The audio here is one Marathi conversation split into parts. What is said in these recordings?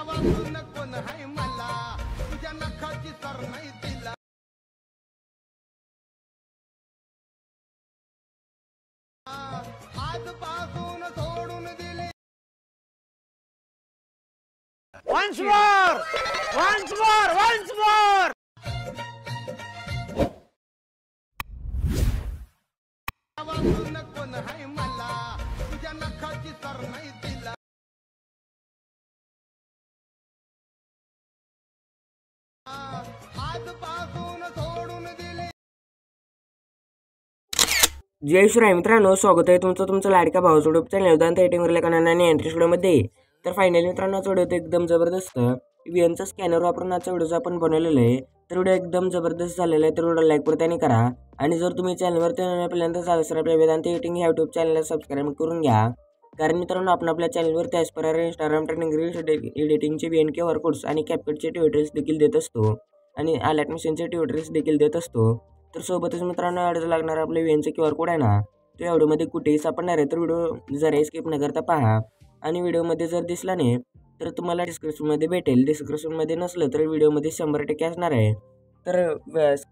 वाचून कोण हाय मला तुझ्या नखाची सर नाही दिला आजपासून सोडून दिले Once more! Once more! Once more! वाचून कोण हाय मला तुझ्या नखाची सर नाही दिला आजपासून सोडून दिले जय श्री मित्रांनो, स्वागत आहे तुमचं लाडका भावाचं यूट्यूब चॅनल उदाहरण एटिंगवरल्या कनाने एंट्री व्हिडिओमध्ये. तर फायनली मित्रांनो आजचा व्हिडिओ एकदम जबरदस्त व्हीएनचा स्कॅनर वापरून आजचा व्हिडिओ आपण बनवलेला आहे. तर व्हिडिओ एकदम जबरदस्त झालेला आहे. तर व्हिडिओ लाईक त्याने करा आणि जर तुम्ही चॅनलवरती पहिल्यांदा झालं तर आपल्या वेदांत एडिटिंग ह्या यूट्यूब चॅनलला सबस्क्राईब करून घ्या. कारण मित्रांनो आपण आपल्या चॅनलवरती as per Instagram training reels एडिटिंगचे VN QR कोड्स आणि कॅप्कटचे ट्युटोरियल्स देखील देत असतो आणि आलॅट मिशनचे ट्युटोरियल्स देखील देत असतो. तर सोबतच मित्रांनो यावेळेस लागणार आपले VNचे QR कोड आहे ना, तो या व्हिडिओमध्ये कुठेही सापडणार आहे. तर व्हिडिओ जरा स्किप न करता पहा आणि व्हिडिओमध्ये जर दिसला नाही तर तुम्हाला डिस्क्रिप्शनमध्ये भेटेल. डिस्क्रिप्शनमध्ये नसलं तर व्हिडिओमध्ये 100% असणार आहे. तर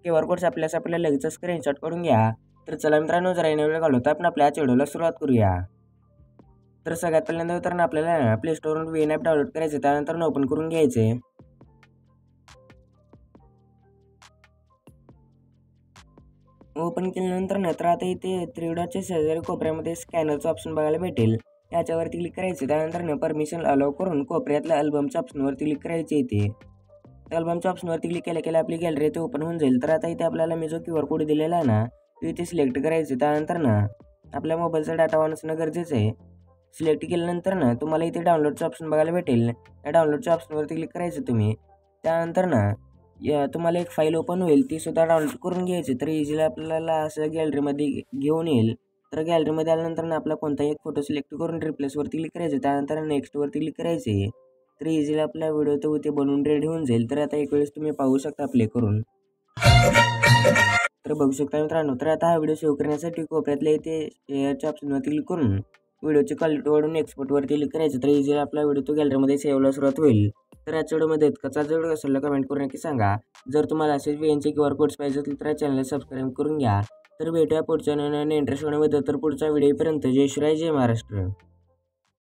QR कोड्स आपल्याला लगेच स्क्रीनशॉट काढून घ्या. तर चला मित्रांनो जरा वेळ घालवता आपण आपल्या व्हिडिओला सुरुवात करूया. तर सगळ्यात पहिल्यांदा मित्रांनो आपल्याला प्ले स्टोरवरून VN ॲप डाउनलोड करायचं, त्यानंतर ओपन करून घ्यायचे. ओपन केल्यानंतर तर आता इथे 3 डॉटच्या शेजारी कोपऱ्यामध्ये स्कॅनरचं ऑप्शन बघायला भेटेल. याच्यावरती क्लिक करायचं. त्यानंतर परमिशन अलाउ करून कोपऱ्यातल्या अल्बमच्या ऑप्शनवरती क्लिक करायचे. इथे अल्बमच्या ऑप्शनवरती क्लिक केल्या आपली गॅलरी इथे ओपन होऊन जाईल. तर आता इथे आपल्याला मी जो QR कोड दिलेला आहे ना तो इथे सिलेक्ट करायचं. त्यानंतर आपल्या मोबाईलचा डाटा ऑन असणं गरजेचं आहे. सिलेक्ट केल्यानंतर तुम्हाला इथे डाउनलोडचं ऑप्शन बघायला भेटेल. या डाउनलोडच्या ऑप्शनवरती क्लिक करायचं तुम्ही. त्यानंतर तुम्हाला एक फाईल ओपन होईल, ती सुद्धा डाउनलोड करून घ्यायची. तर इझिली आपल्याला असं गॅलरीमध्ये घेऊन येईल. तर गॅलरीमध्ये आल्यानंतर आपला कोणताही एक फोटो सिलेक्ट करून रिप्लेसवरती क्लिक करायचं. त्यानंतर नेक्स्टवरती क्लिक करायचे. तर इझिली आपला व्हिडिओ तो इथे बनवून रेडी होऊन जाईल. तर आता एक वेळेस तुम्ही पाहू शकता प्ले करून. तर बघू शकता मित्रांनो. तर आता हा व्हिडिओ सेव्ह करण्यासाठी कोपऱ्यातल्या इथे शेअरच्या ऑप्शनवरती क्लिक करून व्हिडिओची क्वालिटी वाढून एक्सपोर्टवरती क्लिक करायचं. तर इझिली आपला व्हिडिओ तो गॅलरीमध्ये सेव्हला सुरुवात होईल. तर आजच्या व्हिडिओमध्ये कसा व्हिडिओ असेल कमेंट करून नक्की सांगा. जर तुम्हाला असेच VNचे QR कोड्स पाहिजे असतील तर चॅनलला सबस्क्राईब करून घ्या. तर भेटूया पुढच्या नवीन इंटरेस्ट व्हिडिओमध्ये. तर पुढच्या व्हिडिओपर्यंत जय शिवराय, जय महाराष्ट्र.